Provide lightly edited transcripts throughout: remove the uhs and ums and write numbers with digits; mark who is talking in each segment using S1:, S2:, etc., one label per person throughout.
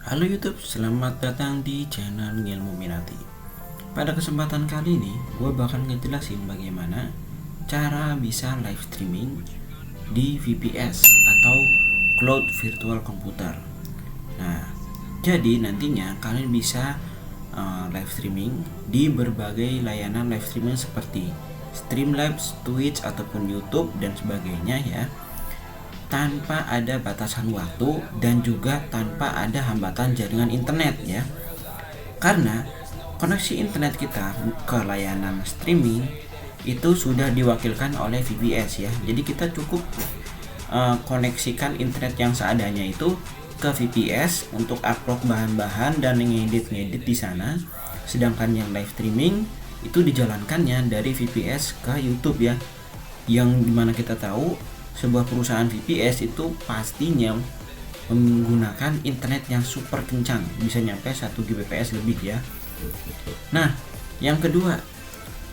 S1: Halo YouTube, selamat datang di channel Ngilmu Minati. Pada kesempatan kali ini, gue bakal ngejelasin bagaimana cara bisa live streaming di VPS atau Cloud Virtual Computer. Nah, jadi nantinya kalian bisa live streaming di berbagai layanan live streaming seperti Streamlabs, Twitch, ataupun YouTube dan sebagainya ya, tanpa ada batasan waktu dan juga tanpa ada hambatan jaringan internet ya. Karena koneksi internet kita ke layanan streaming itu sudah diwakilkan oleh VPS ya. Jadi kita cukup koneksikan internet yang seadanya itu ke VPS untuk upload bahan-bahan dan ngedit di sana. Sedangkan yang live streaming itu dijalankannya dari VPS ke YouTube ya. Yang dimana kita tahu sebuah perusahaan VPS itu pastinya menggunakan internet yang super kencang, bisa nyampe 1 Gbps lebih ya. Nah, yang kedua,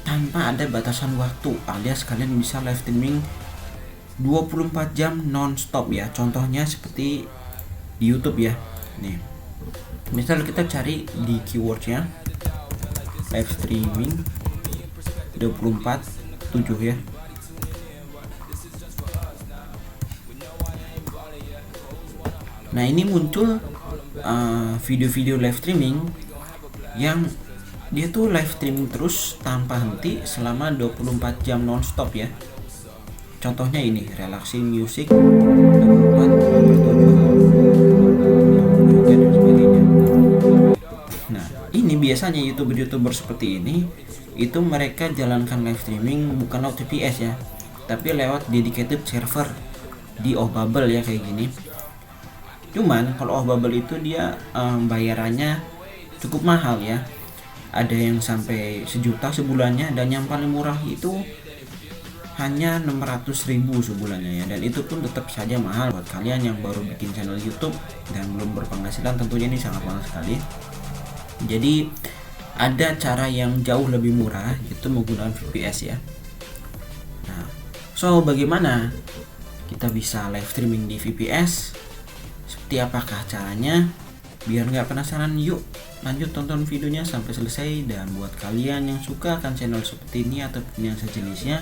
S1: tanpa ada batasan waktu, alias kalian bisa live streaming 24 jam non-stop ya. Contohnya seperti di YouTube ya. Nih, misal kita cari di keywordnya live streaming 24/7 ya. Nah, ini muncul video-video live streaming yang dia tuh live streaming terus tanpa henti selama 24 jam non-stop ya. Contohnya ini, relaxing music 24/7 dan sebagainya. Nah, ini biasanya YouTuber seperti ini itu mereka jalankan live streaming bukan lewat VPS ya, tapi lewat dedicated server di Bubble ya, kayak gini. Cuman kalau Bubble itu dia bayarannya cukup mahal ya. Ada yang sampai 1 juta sebulannya, dan yang paling murah itu hanya 600.000 sebulannya ya. Dan itu pun tetap saja mahal buat kalian yang baru bikin channel YouTube dan belum berpenghasilan. Tentunya ini sangat mahal sekali. Jadi ada cara yang jauh lebih murah, itu menggunakan VPS ya. Nah, so bagaimana kita bisa live streaming di VPS? Seperti apakah caranya? Biar nggak penasaran, yuk lanjut tonton videonya sampai selesai. Dan buat kalian yang suka akan channel seperti ini ataupun yang sejenisnya,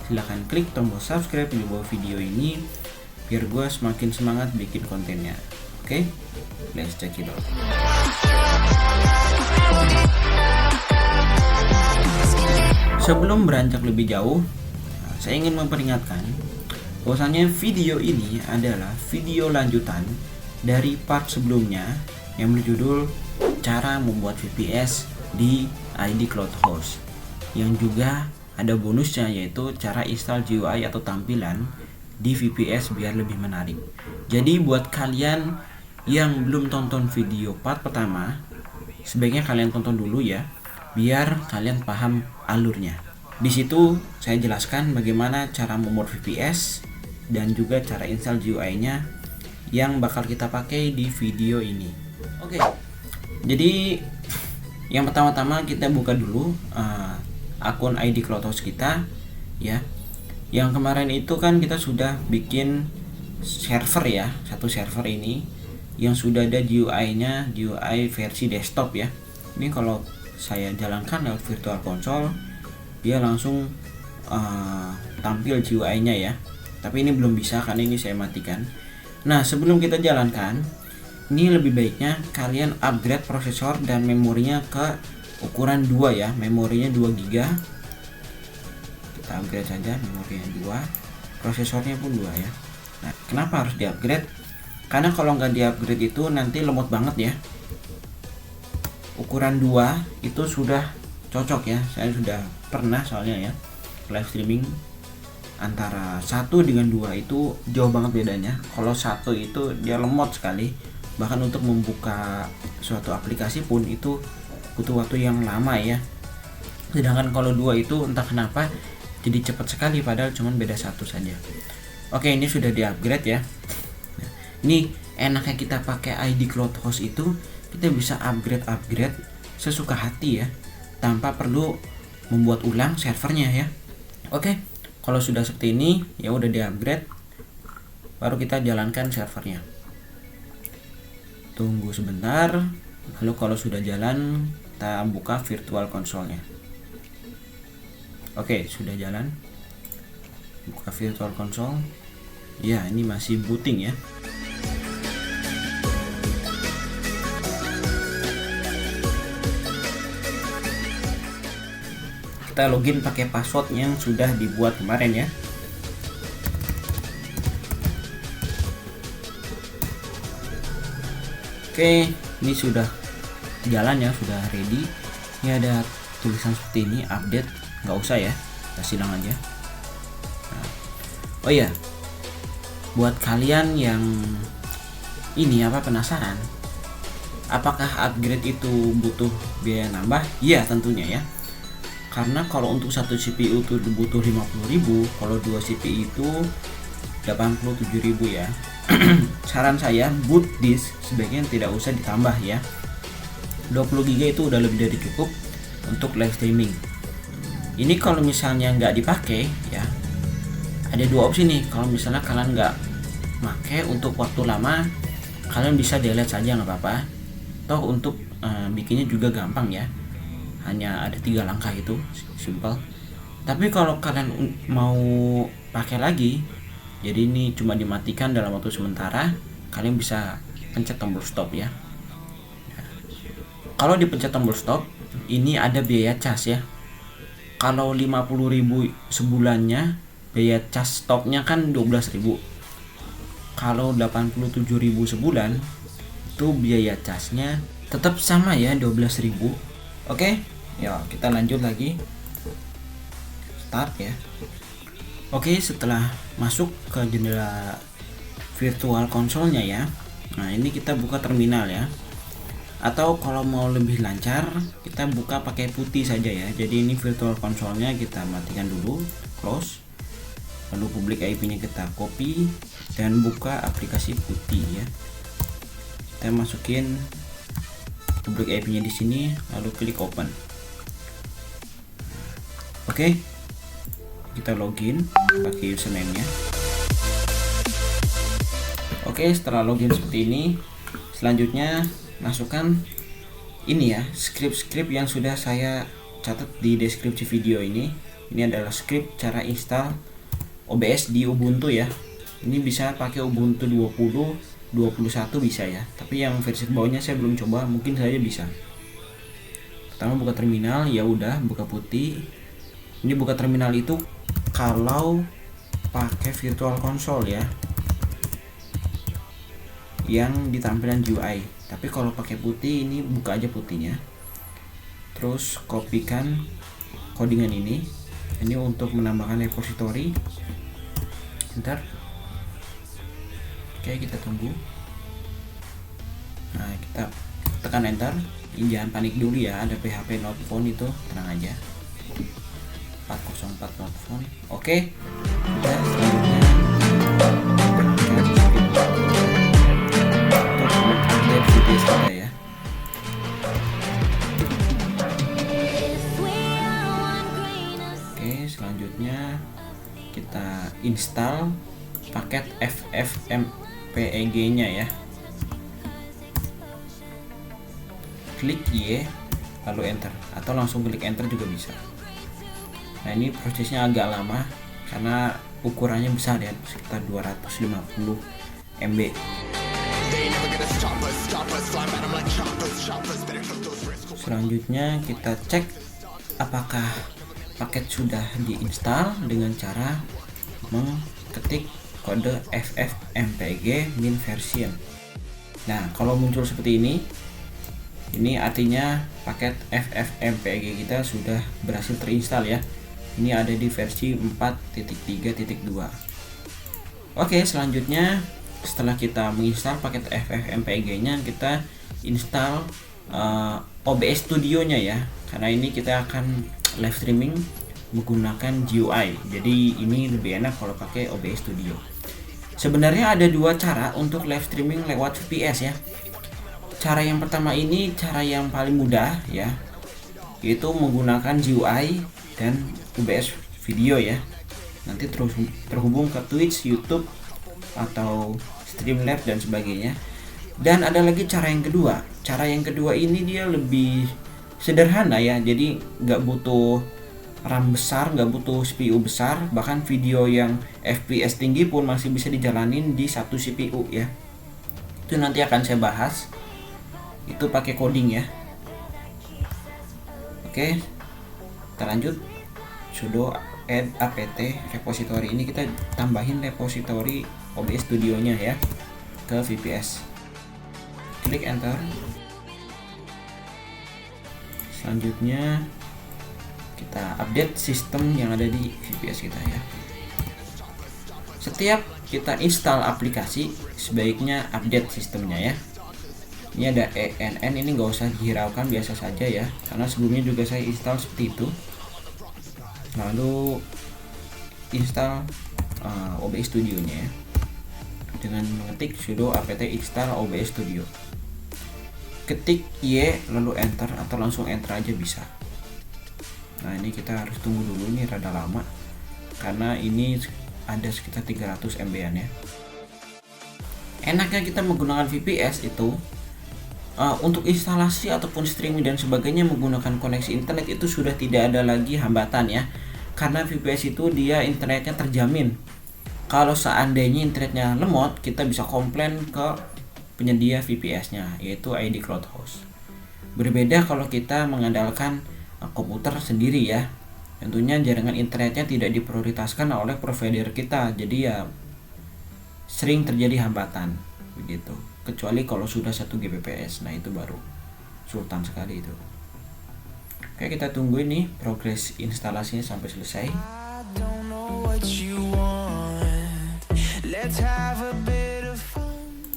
S1: silahkan klik tombol subscribe di bawah video ini biar gue semakin semangat bikin kontennya. Oke, let's check it out. Sebelum beranjak lebih jauh, saya ingin memperingatkan bahwasanya video ini adalah video lanjutan dari part sebelumnya yang berjudul cara membuat VPS di ID Cloud Host, yang juga ada bonusnya yaitu cara install GUI atau tampilan di VPS biar lebih menarik. Jadi buat kalian yang belum tonton video part pertama, sebaiknya kalian tonton dulu ya, biar kalian paham alurnya. Di situ saya jelaskan bagaimana cara membuat VPS dan juga cara install GUI-nya yang bakal kita pakai di video ini. Oke. Jadi yang pertama-tama kita buka dulu akun ID Cloud Host kita ya. Yang kemarin itu kan kita sudah bikin server ya, satu server ini yang sudah ada GUI-nya, GUI versi desktop ya. Ini kalau saya jalankan lewat Virtual Console, dia langsung tampil GUI-nya ya. Tapi ini belum bisa karena ini saya matikan. Nah, sebelum kita jalankan, ini lebih baiknya kalian upgrade prosesor dan memorinya ke ukuran 2 ya. Memorinya 2 GB. Kita upgrade saja, memorinya 2, prosesornya pun 2 ya. Nah, kenapa harus di-upgrade? Karena kalau nggak di-upgrade itu nanti lemot banget ya. Ukuran 2 itu sudah cocok ya. Saya sudah pernah soalnya ya live streaming antara 1 dengan 2 itu jauh banget bedanya. Kalau 1 itu dia lemot sekali, bahkan untuk membuka suatu aplikasi pun itu butuh waktu yang lama ya. Sedangkan kalau 2 itu entah kenapa jadi cepat sekali, padahal cuma beda 1 saja. Oke, ini sudah di-upgrade ya. Nah, ini enaknya kita pakai ID Cloud Host itu kita bisa upgrade sesuka hati ya, tanpa perlu membuat ulang servernya ya. Oke. Kalau sudah seperti ini, ya udah di-upgrade, baru kita jalankan servernya. tunggu sebentar, lalu kalau sudah jalan kita buka virtual console-nya. Oke, sudah jalan. Buka virtual console. Ya, ini masih booting ya. Kita login pakai password yang sudah dibuat kemarin ya. Oke, ini sudah jalan ya, sudah ready. Ini ada tulisan seperti ini, update, nggak usah ya, kita silang aja. Nah, oh iya, buat kalian yang ini penasaran, apakah upgrade itu butuh biaya nambah? Iya tentunya ya. Karena kalau untuk satu CPU itu butuh 50.000, kalau 2 CPU itu 87.000 ya. Saran saya, boot disk sebaiknya tidak usah ditambah ya. 20 GB itu udah lebih dari cukup untuk live streaming. Ini kalau misalnya nggak dipakai ya, ada dua opsi nih. Kalau misalnya kalian nggak pakai untuk waktu lama, kalian bisa delete saja, nggak apa-apa. Toh untuk bikinnya juga gampang ya, hanya ada 3 langkah, itu simple. Tapi kalau kalian mau pakai lagi, jadi ini cuma dimatikan dalam waktu sementara, kalian bisa pencet tombol stop ya. Kalau dipencet tombol stop, ini ada biaya cas ya. Kalau 50.000 sebulannya, biaya cas stopnya kan 12.000. Kalau 87.000 sebulan, itu biaya casnya tetap sama ya, 12.000. Oke, ya kita lanjut lagi. Start ya. Oke, setelah masuk ke jendela virtual console-nya ya. Nah, ini kita buka terminal ya. Atau kalau mau lebih lancar, kita buka pakai putih saja ya. Jadi ini virtual console-nya kita matikan dulu, close. Lalu public IP-nya kita copy dan buka aplikasi putih ya. Kita masukin public IP-nya di sini, lalu klik open. Oke. Kita login pakai username-nya. Oke, setelah login seperti ini, selanjutnya masukkan ini ya, script-script yang sudah saya catat di deskripsi video ini. Ini adalah script cara install OBS di Ubuntu ya. Ini bisa pakai Ubuntu 20, 21 bisa ya. Tapi yang versi bawahnya saya belum coba, mungkin saja bisa. Pertama buka terminal, ya udah buka putih. Ini buka terminal itu kalau pakai virtual console ya, yang di tampilan GUI. Tapi kalau pakai putih, ini buka aja putihnya. Terus kopikan codingan ini untuk menambahkan repository. Enter. Oke, kita tunggu. Nah, kita tekan enter. Ini jangan panik dulu ya, ada PHP not found itu, tenang aja. 404 not found. Oke. Udah, selanjutnya update video kita ya. Oke, selanjutnya kita install paket FFmpeg nya ya. Klik Y lalu enter, atau langsung klik enter juga bisa. Nah, ini prosesnya agak lama karena ukurannya besar ya, sekitar 250 MB. Selanjutnya kita cek apakah paket sudah diinstal dengan cara mengetik kode FFmpeg min version. Nah, kalau muncul seperti ini artinya paket FFmpeg kita sudah berhasil terinstall ya. Ini ada di versi 4.3.2. Oke, selanjutnya setelah kita menginstal paket FFmpeg-nya, kita install OBS Studio-nya ya. Karena ini kita akan live streaming menggunakan GUI. Jadi ini lebih enak kalau pakai OBS Studio. Sebenarnya ada dua cara untuk live streaming lewat VPS ya. Cara yang pertama ini cara yang paling mudah ya, yaitu menggunakan GUI dan OBS video ya. Nanti terhubung ke Twitch, YouTube atau Streamlabs dan sebagainya. Dan ada lagi cara yang kedua. Cara yang kedua ini dia lebih sederhana ya, jadi nggak butuh RAM besar, nggak butuh CPU besar, bahkan video yang FPS tinggi pun masih bisa dijalanin di satu CPU ya. Itu nanti akan saya bahas. Itu pakai coding ya. Oke, kita lanjut. Sudo add apt repository, ini kita tambahin repository OBS Studio-nya ya ke VPS. Klik enter. Selanjutnya kita update sistem yang ada di VPS kita ya. Setiap kita install aplikasi sebaiknya update sistemnya ya. Ini ada ENN, ini nggak usah dihiraukan, biasa saja ya, karena sebelumnya juga saya install seperti itu. Lalu install OBS Studio nya ya, dengan mengetik sudo apt install OBS Studio. Ketik Y lalu enter, atau langsung enter aja bisa. Nah ini kita harus tunggu dulu, ini rada lama karena ini ada sekitar 300 MB-an ya. Enaknya kita menggunakan VPS itu untuk instalasi ataupun streaming dan sebagainya menggunakan koneksi internet itu sudah tidak ada lagi hambatan ya, karena VPS itu dia internetnya terjamin. Kalau seandainya internetnya lemot, kita bisa komplain ke penyedia VPS-nya, yaitu ID Cloud Host. Berbeda kalau kita mengandalkan komputer sendiri ya, tentunya jaringan internetnya tidak diprioritaskan oleh provider kita, jadi ya sering terjadi hambatan begitu. Kecuali kalau sudah 1 Gbps, nah itu baru sultan sekali itu. Oke, kita tunggu ini progres instalasinya sampai selesai.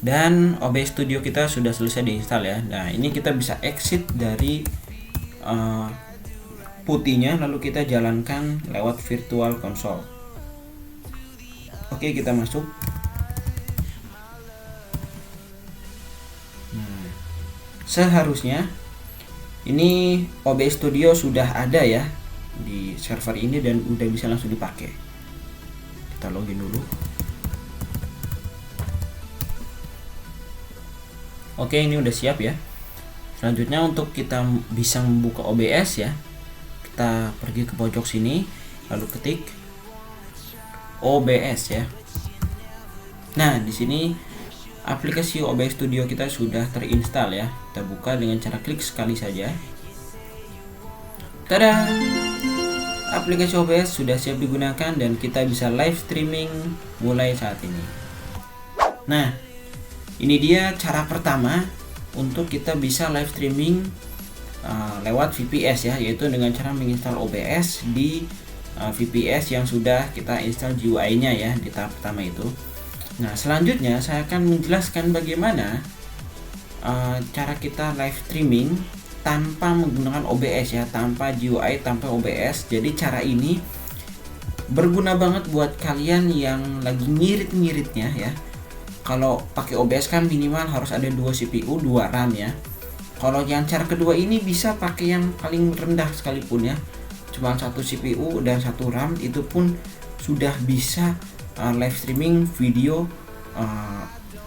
S1: Dan OBS Studio kita sudah selesai diinstal ya. Nah ini kita bisa exit dari putihnya, lalu kita jalankan lewat Virtual Console. Oke, kita masuk. Nah, seharusnya ini OBS Studio sudah ada ya di server ini dan udah bisa langsung dipakai. Kita login dulu. Oke, ini udah siap ya. Selanjutnya untuk kita bisa membuka OBS ya, kita pergi ke pojok sini, lalu ketik OBS ya. Nah, di sini aplikasi OBS Studio kita sudah terinstall ya. Kita buka dengan cara klik sekali saja. Tada! Aplikasi OBS sudah siap digunakan dan kita bisa live streaming mulai saat ini. Nah, ini dia cara pertama untuk kita bisa live streaming lewat VPS ya, yaitu dengan cara menginstal OBS di VPS yang sudah kita install GUI-nya ya di tahap pertama itu. Nah, selanjutnya saya akan menjelaskan bagaimana cara kita live streaming tanpa menggunakan OBS ya, tanpa GUI, tanpa OBS. Jadi cara ini berguna banget buat kalian yang lagi ngirit-ngiritnya ya. Kalau pakai OBS kan minimal harus ada 2 CPU, 2 RAM ya. Kalau yang cara kedua ini bisa pakai yang paling rendah sekalipun ya, cuma 1 CPU dan 1 RAM, itu pun sudah bisa live streaming video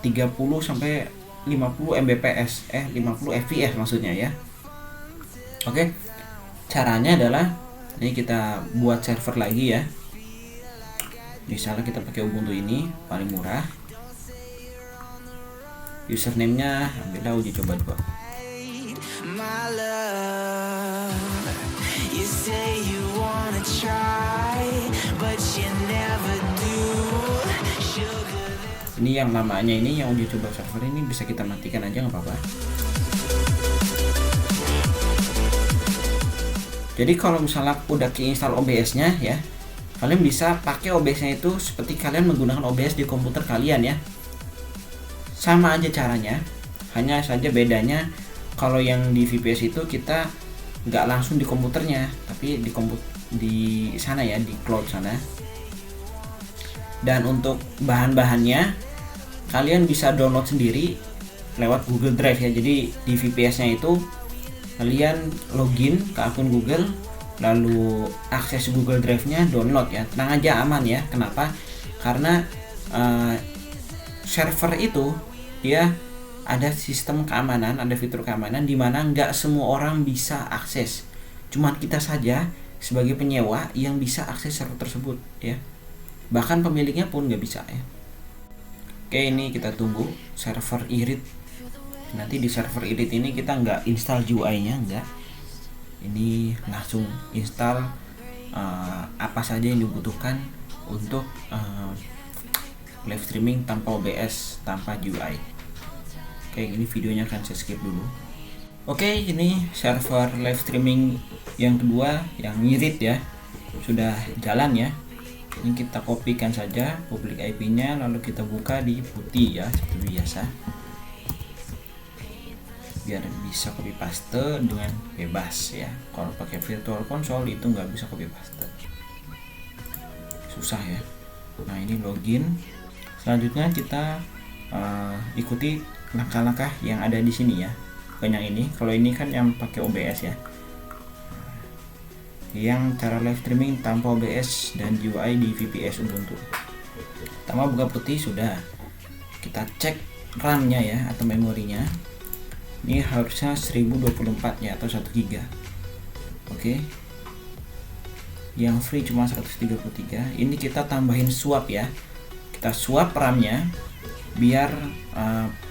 S1: 30 sampai 50 Mbps, 50 fps maksudnya ya. Oke, caranya adalah ini kita buat server lagi ya. Misalnya kita pakai Ubuntu ini paling murah. Username-nya ambillah uji coba 2. Ini yang lamanya, ini yang uji coba server ini bisa kita matikan aja nggak apa-apa. Jadi kalau misalnya udah keinstall OBS-nya ya, kalian bisa pakai OBS-nya itu seperti kalian menggunakan OBS di komputer kalian ya. Sama aja caranya, hanya saja bedanya kalau yang di VPS itu kita nggak langsung di komputernya, tapi di sana ya, di cloud sana. Dan untuk bahan-bahannya kalian bisa download sendiri lewat Google Drive ya. Jadi di VPS-nya itu kalian login ke akun Google, lalu akses Google Drive-nya, download ya. Tenang aja, aman ya. Kenapa? Karena server itu dia ada sistem keamanan, ada fitur keamanan di mana nggak semua orang bisa akses. Cuman kita saja sebagai penyewa yang bisa akses server tersebut ya. Bahkan pemiliknya pun nggak bisa ya. Oke, ini kita tunggu server irit. Nanti di server irit ini kita nggak install GUI-nya, nggak. Ini langsung install apa saja yang dibutuhkan untuk live streaming tanpa OBS, tanpa GUI. Oke, ini videonya akan saya skip dulu. Oke, ini server live streaming yang kedua yang irit ya, sudah jalan ya. Ini kita kopikan saja public IP-nya, lalu kita buka di putih ya, seperti biasa, biar bisa copy paste dengan bebas ya. Kalau pakai virtual console itu nggak bisa copy paste, susah ya. Nah, ini login. Selanjutnya kita ikuti langkah-langkah yang ada di sini ya. Bukan yang ini, kalau ini kan yang pakai OBS ya. Yang cara live streaming tanpa OBS dan GUI di VPS Ubuntu. Pertama buka putih sudah. Kita cek RAM-nya ya atau memorinya. Ini harusnya 1024 ya atau 1 GB. Oke. Yang free cuma 133. Ini kita tambahin swap ya. Kita swap RAM-nya biar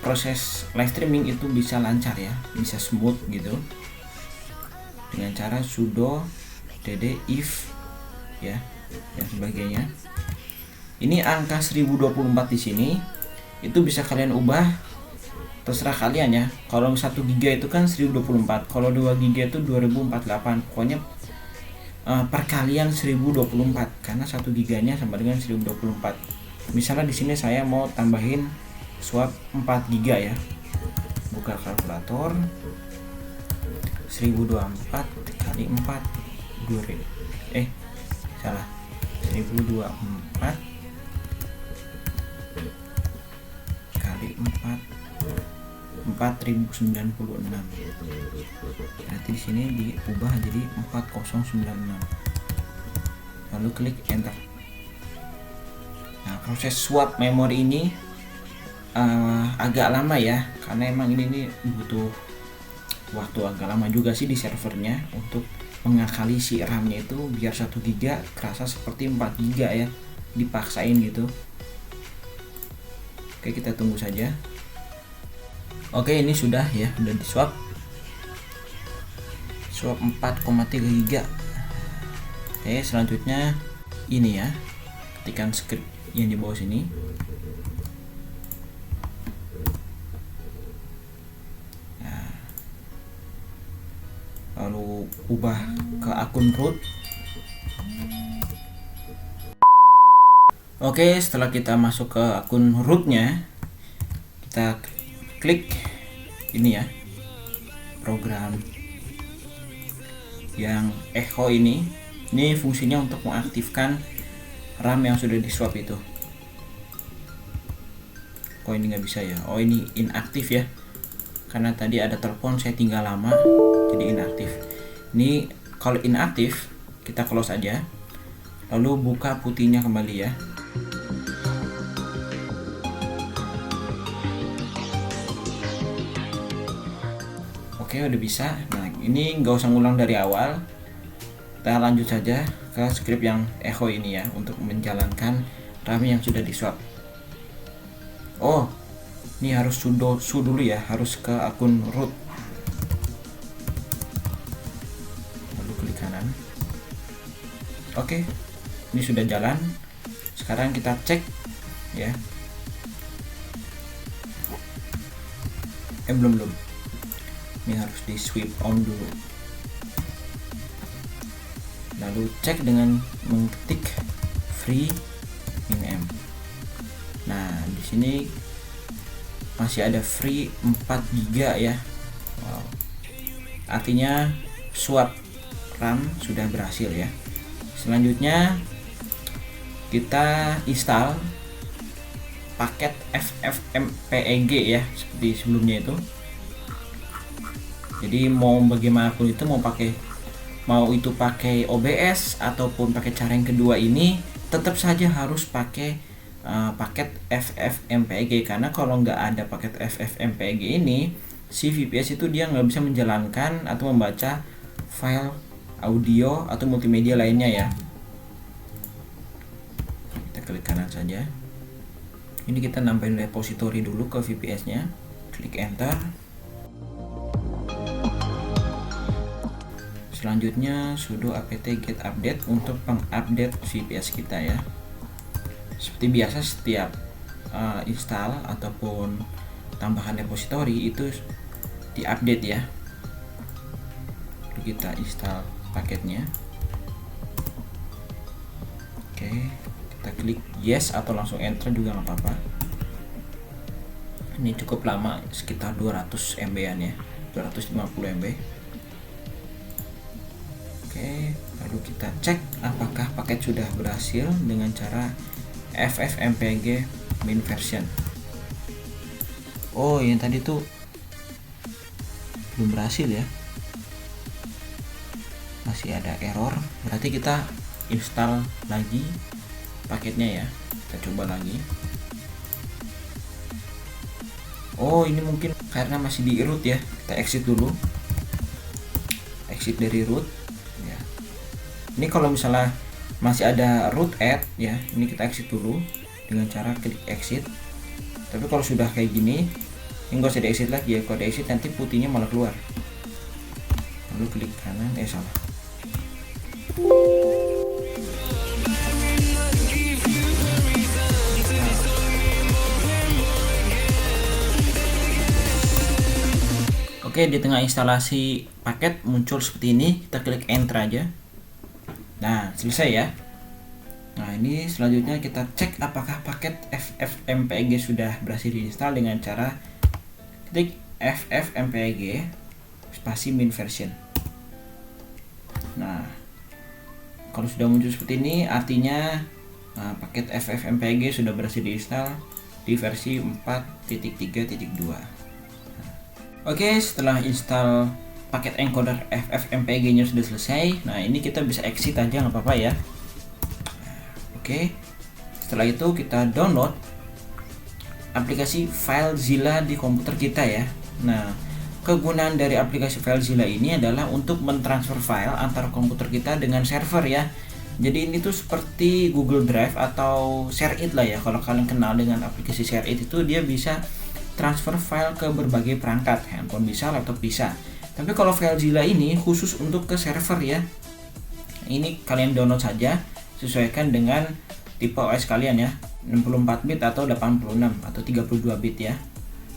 S1: proses live streaming itu bisa lancar ya, bisa smooth gitu. Dengan cara sudo dd if ya dan sebagainya. Ini angka 1024 di sini itu bisa kalian ubah, terserah kalian ya. Kalau 1 GB itu kan 1024, kalau 2 GB itu 2048. Pokoknya perkalian 1024 karena 1 GB-nya sama dengan 1024. Misalnya di sini saya mau tambahin swap 4 GB ya. Buka kalkulator. 1024 kali 4 salah 1024 kali 4 4096. Berarti di sini diubah jadi 4096. Lalu klik enter. Nah, proses swap memori ini agak lama ya, karena emang ini butuh waktu agak lama juga sih di servernya untuk mengakali si RAM-nya itu biar 1 GB kerasa seperti 4 GB ya, dipaksain gitu. Oke, kita tunggu saja. Oke, ini sudah ya, udah di swap 4,3 GB. Oke, selanjutnya ini ya, ketikkan script yang di bawah sini. Lalu ubah ke akun root. Oke, setelah kita masuk ke akun rootnya, kita klik ini ya, program yang echo ini. Ini fungsinya untuk mengaktifkan RAM yang sudah di swap itu. Kok ini nggak bisa ya? Oh, ini inaktif ya, karena tadi ada telepon saya tinggal lama jadi inaktif. Ini kalau inaktif kita close aja, lalu buka putihnya kembali ya. Oke, udah bisa. Nah, ini nggak usah ngulang dari awal, kita lanjut saja ke script yang echo ini ya, untuk menjalankan RAM yang sudah di swap. Oh, ini harus sudo dulu ya, harus ke akun root. Lalu klik kanan. Oke, ini sudah jalan. Sekarang kita cek ya. Belum. Ini harus di sweep on dulu. Lalu cek dengan mengetik free min. Nah, di sini masih ada free 4 GB ya. Wow. Artinya swap RAM sudah berhasil ya. Selanjutnya kita install paket FFmpeg ya, seperti sebelumnya itu. Jadi mau bagaimanapun itu, mau itu pakai OBS ataupun pakai cara yang kedua ini, tetap saja harus pakai paket FFmpeg, karena kalau nggak ada paket FFmpeg ini, si VPS itu dia nggak bisa menjalankan atau membaca file audio atau multimedia lainnya ya. Kita klik kanan saja. Ini kita nambahin repository dulu ke VPS nya, klik enter. Selanjutnya sudo apt get update untuk pengupdate VPS kita ya. Seperti biasa setiap install ataupun tambahan repository itu diupdate ya. Lalu kita install paketnya. Oke, kita klik yes atau langsung enter juga nggak apa-apa. Ini cukup lama, sekitar 200 MB-an ya, 250 MB. Oke, lalu kita cek apakah paket sudah berhasil dengan cara FFmpeg min version. Oh, yang tadi tuh belum berhasil ya, masih ada error. Berarti kita install lagi paketnya ya. Kita coba lagi. Oh, ini mungkin karena masih di root ya. Kita exit dulu, exit dari root. Ini kalau misalnya masih ada root add ya, ini kita exit dulu dengan cara klik exit. Tapi kalau sudah kayak gini, ini nggak usah di exit lagi ya. Kalau di exit nanti putihnya malah keluar. Lalu klik kanan, salah. Oke, di tengah instalasi paket muncul seperti ini, kita klik enter aja. Nah, selesai ya. Nah, ini selanjutnya kita cek apakah paket FFmpeg sudah berhasil diinstal dengan cara klik FFmpeg spasi min version. Nah, kalau sudah muncul seperti ini artinya paket FFmpeg sudah berhasil diinstal di versi 4.3.2. Oke, setelah install paket encoder FFmpeg nya sudah selesai. Nah, ini kita bisa exit aja nggak apa-apa ya. Oke, setelah itu kita download aplikasi FileZilla di komputer kita ya. Nah, kegunaan dari aplikasi FileZilla ini adalah untuk mentransfer file antar komputer kita dengan server ya. Jadi ini tuh seperti Google Drive atau ShareIt lah ya. Kalau kalian kenal dengan aplikasi ShareIt itu dia bisa transfer file ke berbagai perangkat, handphone bisa, laptop bisa. Tapi kalau FileZilla ini khusus untuk ke server ya. Ini kalian download saja, sesuaikan dengan tipe OS kalian ya, 64 bit atau 86 atau 32 bit ya.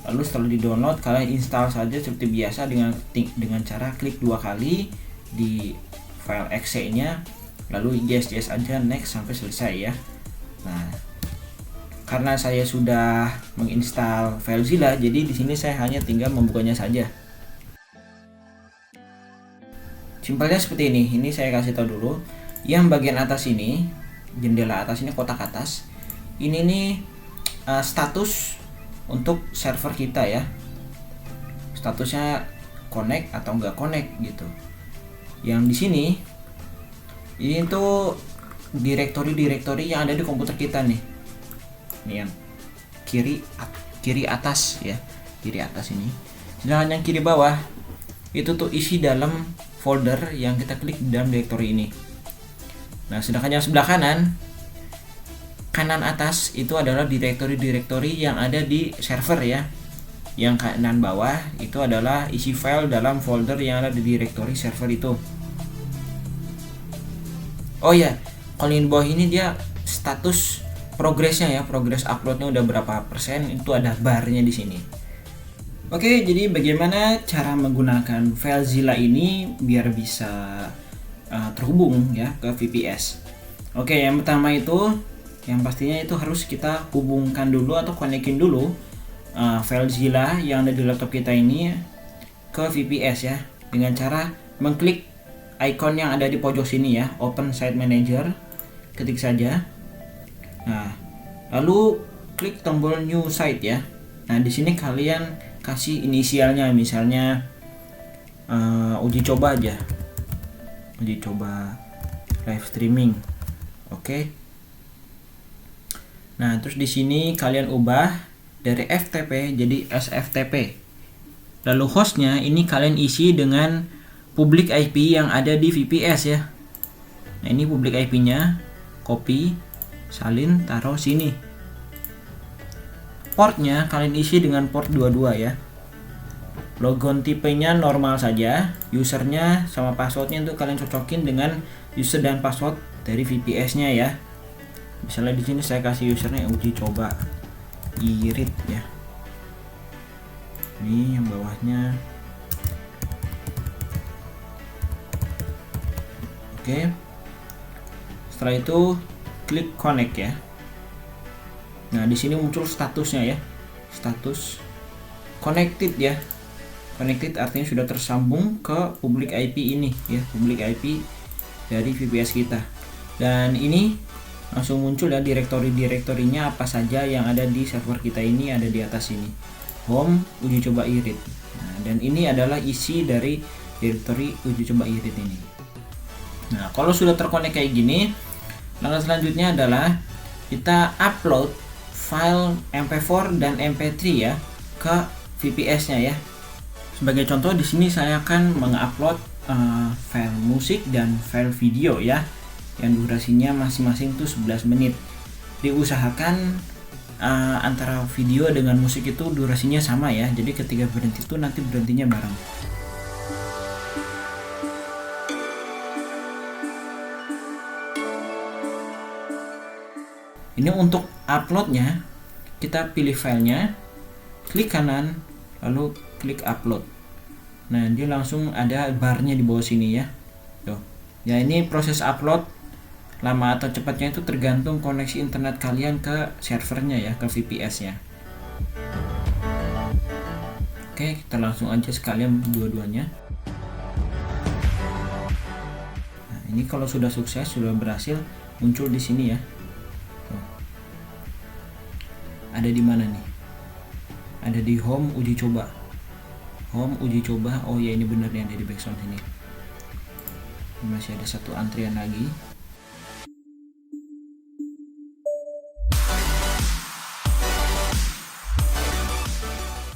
S1: Lalu setelah di-download kalian install saja seperti biasa dengan cara klik 2 kali di file exe-nya, lalu yes aja, next sampai selesai ya. Nah, karena saya sudah menginstal FileZilla, jadi di sini saya hanya tinggal membukanya saja. Simpelnya seperti ini. Ini saya kasih tahu dulu. Yang bagian atas ini, jendela atas ini, kotak atas. Ini nih status untuk server kita ya. Statusnya connect atau enggak connect gitu. Yang di sini ini tuh direktori yang ada di komputer kita nih. Ini yang kiri atas ya. Kiri atas ini. Sedangkan yang kiri bawah itu tuh isi dalam folder yang kita klik di dalam direktori ini. Nah, sedangkan yang sebelah kanan atas itu adalah direktori yang ada di server ya. Yang kanan bawah itu adalah isi file dalam folder yang ada di direktori server itu. Oh ya, kalau yang di bawah ini dia status progresnya ya, progress uploadnya udah berapa persen, itu ada barnya di sini. Oke, jadi bagaimana cara menggunakan FileZilla ini biar bisa terhubung ya ke VPS. Oke, yang pertama itu, yang pastinya itu harus kita hubungkan dulu atau konekin dulu FileZilla yang ada di laptop kita ini ke VPS ya, dengan cara mengklik icon yang ada di pojok sini ya, Open Site Manager, ketik saja. Nah, lalu klik tombol New Site ya. Nah, di sini kalian kasih inisialnya, misalnya uji coba aja, uji coba live streaming. Oke. Nah, terus di sini kalian ubah dari FTP jadi SFTP. Lalu hostnya ini kalian isi dengan public IP yang ada di VPS ya. Nah, ini public IP-nya, copy, salin, taruh sini. Portnya kalian isi dengan port 22 ya. Logon tipenya normal saja, usernya sama passwordnya itu kalian cocokin dengan user dan password dari VPS-nya ya. Misalnya di sini saya kasih usernya uji coba irit ya. Ini yang bawahnya. Oke. Setelah itu klik connect ya. Nah, di sini muncul statusnya ya. Status connected ya. Connected artinya sudah tersambung ke public IP ini ya, public IP dari VPS kita. Dan ini langsung muncul ya direktorinya apa saja yang ada di server kita ini, ada di atas ini. Home uji coba irit. Nah, dan ini adalah isi dari direktori uji coba irit ini. Nah, kalau sudah terkonek kayak gini, langkah selanjutnya adalah kita upload file MP4 dan MP3 ya ke VPS-nya ya. Sebagai contoh di sini saya akan mengupload file musik dan file video ya, yang durasinya masing-masing tuh 11 menit. Diusahakan antara video dengan musik itu durasinya sama ya, jadi ketika berhenti itu nanti berhentinya bareng. Ini untuk uploadnya, kita pilih filenya, klik kanan, lalu klik upload. Nah, dia langsung ada barnya di bawah sini ya. Tuh. Ya, ini proses upload lama atau cepatnya itu tergantung koneksi internet kalian ke servernya ya, ke VPS-nya. Oke, kita langsung aja sekalian dua-duanya. Nah, ini kalau sudah sukses, sudah berhasil muncul di sini ya. Tuh. Ada di mana nih? Ada di home uji coba. Home uji coba. Oh ya, ini benar yang ada di background ini. Masih ada satu antrian lagi.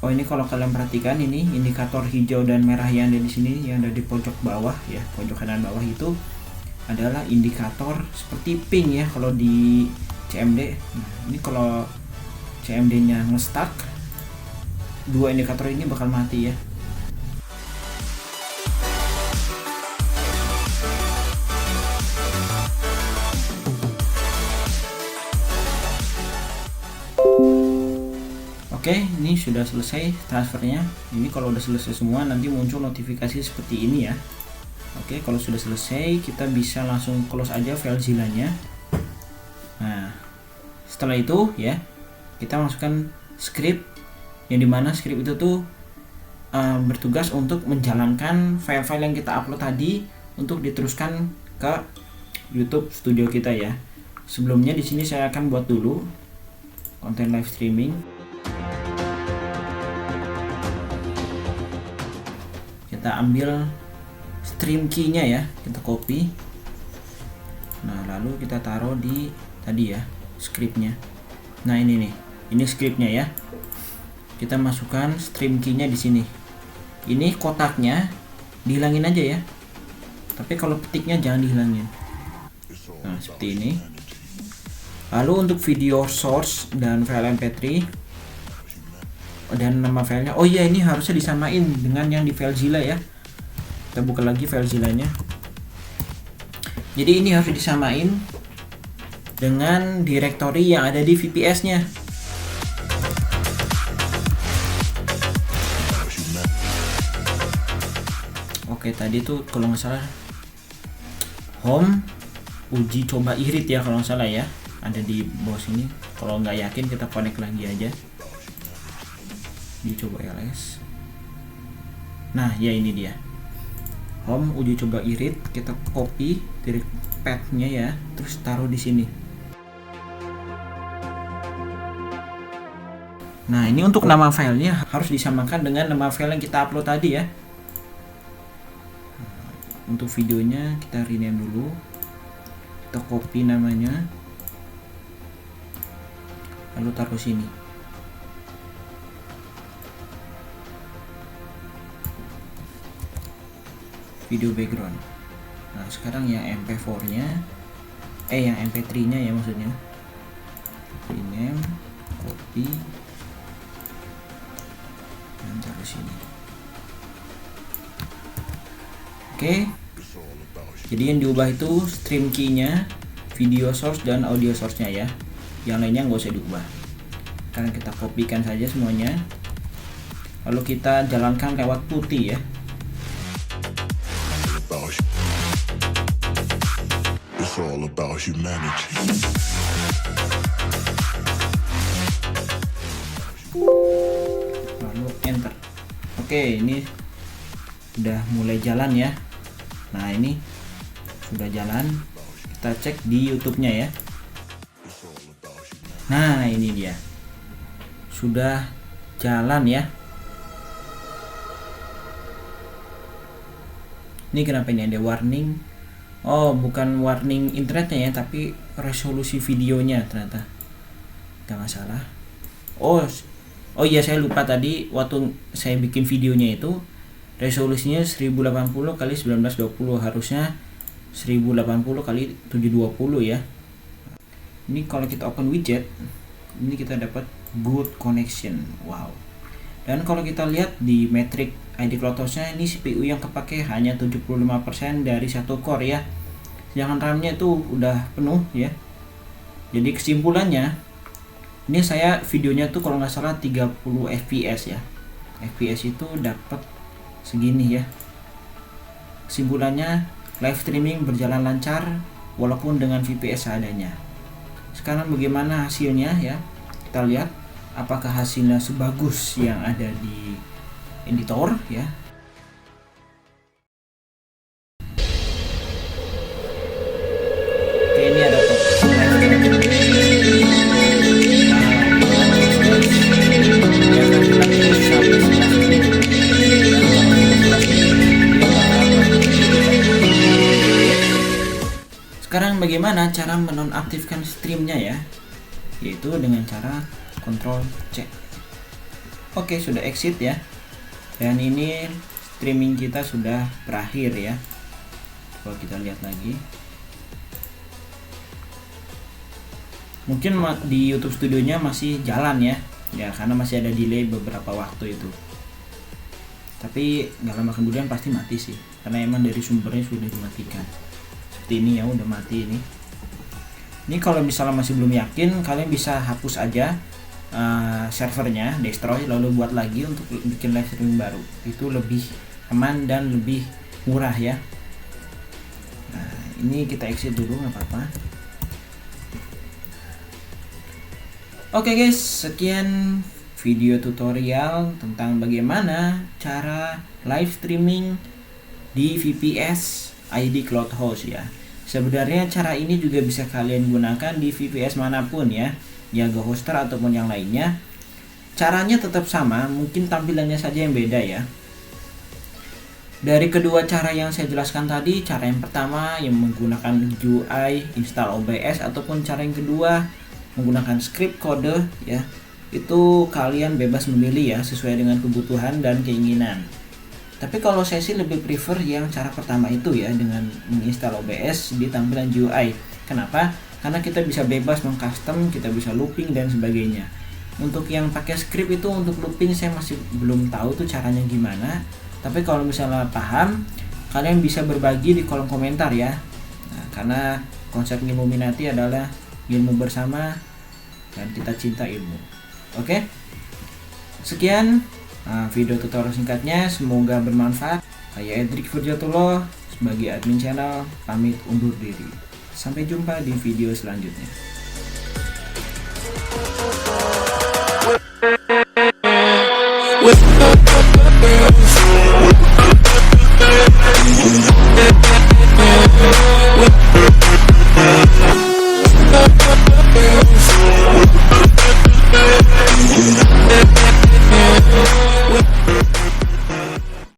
S1: Oh, ini kalau kalian perhatikan, ini indikator hijau dan merah yang ada di sini, yang ada di pojok bawah ya, pojok kanan bawah itu adalah indikator seperti ping ya kalau di CMD. Nah, ini kalau CMD-nya nge-stuck, dua indikator ini bakal mati ya. Oke, ini sudah selesai transfernya. Ini kalau udah selesai semua nanti muncul notifikasi seperti ini ya. Oke, kalau sudah selesai kita bisa langsung close aja FileZilla-nya. Nah, setelah itu ya kita masukkan script, yang dimana script itu tuh bertugas untuk menjalankan file-file yang kita upload tadi untuk diteruskan ke YouTube Studio kita ya. Sebelumnya di sini saya akan buat dulu konten live streaming. Kita ambil stream key-nya ya, kita copy. Nah, lalu kita taruh di tadi ya, scriptnya. Nah, ini nih, ini scriptnya ya. Kita masukkan stream key-nya di sini. Ini kotaknya dihilangin aja ya. Tapi kalau petiknya jangan dihilangin. Nah, seperti ini. Lalu untuk video source dan file MP3 dan nama filenya, oh iya, ini harusnya disamain dengan yang di FileZilla ya. Kita buka lagi FileZilla-nya. Jadi ini harus disamain dengan direktori yang ada di VPS-nya. Oke, tadi tuh kalau nggak salah home uji coba irit ya kalau nggak salah ya, ada di bawah sini. Kalau nggak yakin kita connect lagi aja. Uji coba ls. Nah ya, ini dia home uji coba irit. Kita copy dari path-nya ya, terus taruh di sini. Nah, ini untuk nama filenya harus disamakan dengan nama file yang kita upload tadi ya. Untuk videonya kita rename dulu, kita copy namanya. lalu taruh sini. Video background. Nah sekarang yang MP4 nya yang MP3 nya ya maksudnya, rename, copy dan taruh sini. Oke, jadi yang diubah itu stream key nya, video source dan audio source nya ya, yang lainnya nggak usah diubah. Sekarang kita kopikan saja semuanya, lalu kita jalankan lewat putih ya.
S2: It's all about humanity.
S1: Lalu enter. Oke, ini sudah mulai jalan ya. Nah ini sudah jalan, kita cek di YouTube-nya ya. Nah ini dia, sudah jalan ya. Ini kenapa ini ada warning? Oh bukan warning internetnya ya, tapi resolusi videonya ternyata nggak masalah. Oh iya, saya lupa tadi waktu saya bikin videonya itu resolusinya 1080 x 1920, harusnya 1080 x 720 ya. Ini kalau kita open widget, ini kita dapat good connection. Wow. Dan kalau kita lihat di metrik ID CloudHost-nya, ini CPU yang kepake hanya 75% dari satu core ya. Sedangkan RAM-nya itu udah penuh ya. Jadi kesimpulannya, ini saya videonya tuh kalau nggak salah 30 fps ya. FPS itu dapat segini ya. Kesimpulannya, live streaming berjalan lancar walaupun dengan VPS seadanya. Sekarang bagaimana hasilnya ya? Kita lihat apakah hasilnya sebagus yang ada di editor ya. Oke, ini ada Sekarang bagaimana cara menonaktifkan streamnya ya? Yaitu dengan cara Ctrl C. Oke, sudah exit ya. Dan ini streaming kita sudah berakhir ya. Kalau kita lihat lagi, mungkin di YouTube Studionya masih jalan ya, karena masih ada delay beberapa waktu itu. Tapi nggak lama kemudian pasti mati sih, karena emang dari sumbernya sudah dimatikan. Seperti ini ya, udah mati ini. Ini kalau misalnya masih belum yakin, kalian bisa hapus aja servernya, destroy, lalu buat lagi untuk bikin live streaming baru. Itu lebih aman dan lebih murah ya. Nah, ini kita exit dulu, nggak apa-apa. Oke guys, sekian video tutorial tentang bagaimana cara live streaming di VPS ID CloudHost ya. Sebenarnya cara ini juga bisa kalian gunakan di VPS manapun ya, Yaga Hoster ataupun yang lainnya. Caranya tetap sama, mungkin tampilannya saja yang beda ya. Dari kedua cara yang saya jelaskan tadi, cara yang pertama yang menggunakan GUI install OBS, ataupun cara yang kedua menggunakan script kode ya, itu kalian bebas memilih ya, sesuai dengan kebutuhan dan keinginan. Tapi kalau saya sih lebih prefer yang cara pertama itu ya, dengan menginstal OBS di tampilan GUI. Kenapa? Karena kita bisa bebas mengcustom, kita bisa looping dan sebagainya. Untuk yang pakai script itu, untuk looping saya masih belum tahu tuh caranya gimana. Tapi kalau misalnya paham, kalian bisa berbagi di kolom komentar ya. Nah, karena konsep Illuminati adalah ilmu bersama dan kita cinta ilmu. Oke? Sekian video tutorial singkatnya, semoga bermanfaat. Saya Edric Furjatullah sebagai admin channel pamit undur diri. Sampai jumpa di video selanjutnya.